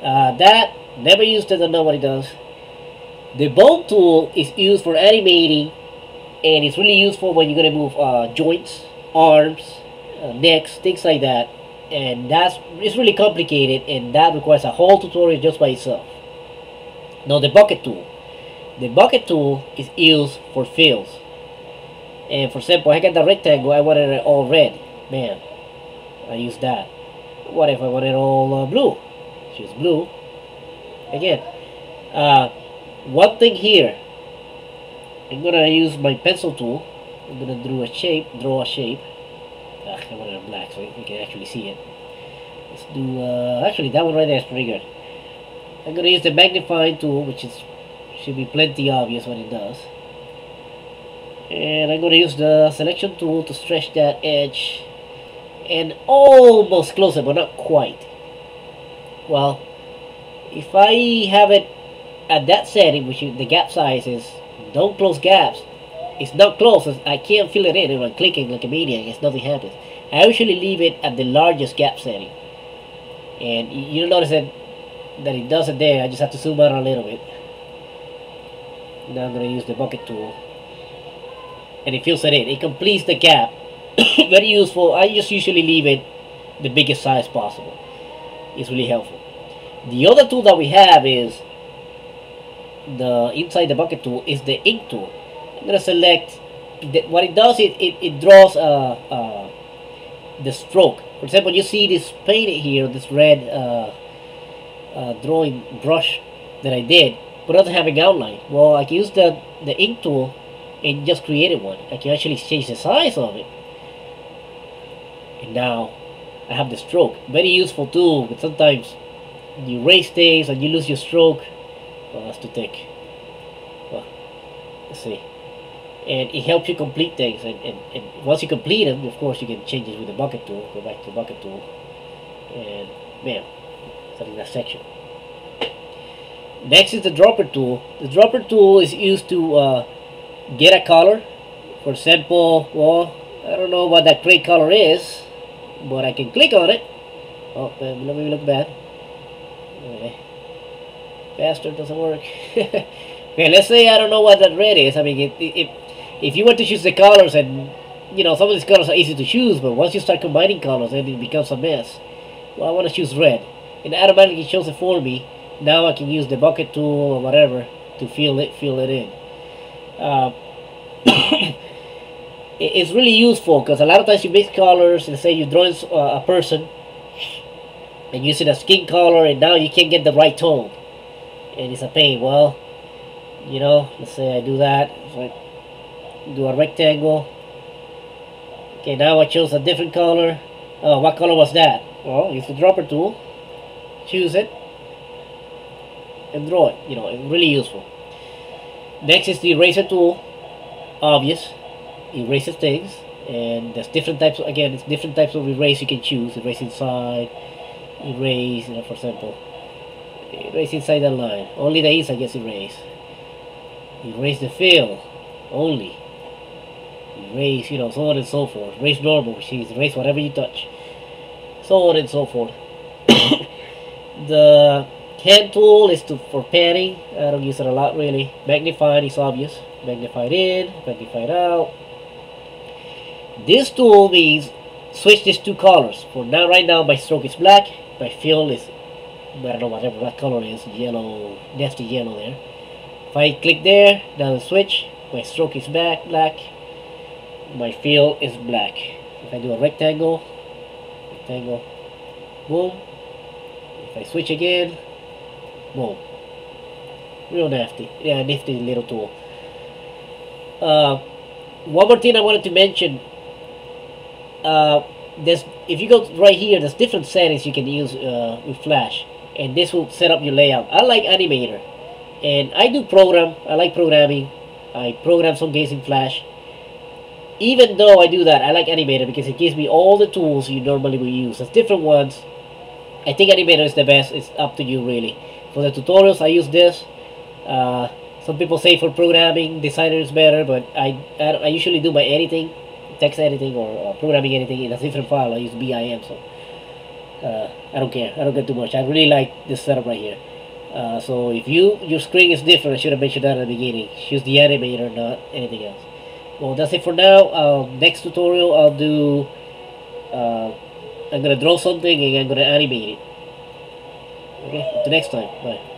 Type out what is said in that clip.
That never used it. Don't know what it does. The bone tool is used for animating, and it's really useful when you're gonna move joints, arms, necks, things like that. And it's really complicated, and that requires a whole tutorial just by itself. Now the bucket tool. The bucket tool is used for fills. And for example, I got the rectangle. I wanted it all red. Man, I use that. What if I want it all blue? Choose blue. Again, one thing here. I'm gonna use my pencil tool. I'm gonna draw a shape. I want it black so you can actually see it. Let's do. Actually, that one right there is pretty good. I'm gonna use the magnifying tool, which should be plenty obvious what it does. And I'm gonna use the selection tool to stretch that edge and almost close it, but not quite. Well, if I have it at that setting, which is the gap size is don't close gaps, it's not close. I can't fill it in. If I'm clicking like a maniac, nothing happens. I usually leave it at the largest gap setting, and you'll notice that it does it there. I just have to zoom out a little bit. Now I'm gonna use the bucket tool, and it fills it in. It completes the gap. Very useful. I just usually leave it the biggest size possible. It's really helpful. The other tool that we have is inside the bucket tool is the ink tool. I'm gonna select what it does. It draws the stroke. For example, you see this painted here, this red drawing brush that I did, but it doesn't have an outline. Well, I can use the ink tool and just create one. I can actually change the size of it, and now I have the stroke. Very useful tool, but sometimes you erase things and you lose your stroke. Well, that's too thick. Well, let's see. And it helps you complete things, and once you complete them, of course, you can change it with the bucket tool. Go back to the bucket tool, and bam, it's in that section. Next is the dropper tool. The dropper tool is used to get a color. For example, well, I don't know what that gray color is, but I can click on it. Oh, let me look bad. Okay. Bastard doesn't work. Okay, let's say I don't know what that red is. I mean, if you want to choose the colors, and you know some of these colors are easy to choose, but once you start combining colors, then it becomes a mess. Well, I want to choose red, and it automatically shows it for me. Now I can use the bucket tool or whatever to fill it in. It's really useful because a lot of times you mix colors, and say you're drawing a person and using a skin color, and now you can't get the right tone, and it's a pain. Well, you know, let's say I do that. So I do a rectangle. Okay, now I chose a different color. Oh, what color was that? Well, use the dropper tool, choose it, and draw it. You know, it's really useful. Next is the eraser tool. Obvious, erases things, and there's different types. Again, it's different types of erase you can choose. Erase inside, erase. You know, for example, erase inside the line. Only the inside gets erased. Erase the fill only. Erase, you know, so on and so forth. Erase normal, which is erase whatever you touch. So on and so forth. The hand tool is for panning. I don't use it a lot really. Magnifying is obvious. Magnify it in, magnify it out. This tool means switch these two colors. For now, right now, my stroke is black. My fill is, I don't know, whatever that color is, yellow, nasty yellow there. If I click there, now the switch, my stroke is black. My fill is black. If I do a rectangle, boom. If I switch again, boom. Real nifty. Yeah, nifty little tool. One more thing I wanted to mention. If you go right here, there's different settings you can use with Flash, and this will set up your layout. I like Animator, and I do program. I like programming. I program some games in Flash. Even though I do that, I like Animator because it gives me all the tools you normally will use. There's different ones. I think Animator is the best. It's up to you really. For the tutorials, I use this. Some people say for programming, Designer is better, but I usually do my editing, text editing or programming editing in a different file. I use BIM, so I don't care. I don't get too much. I really like this setup right here. So if your screen is different, I should have mentioned that at the beginning. Choose the animator, not anything else. Well, that's it for now. Next tutorial, I'll do. I'm gonna draw something and I'm gonna animate it. Okay. Until next time. Bye.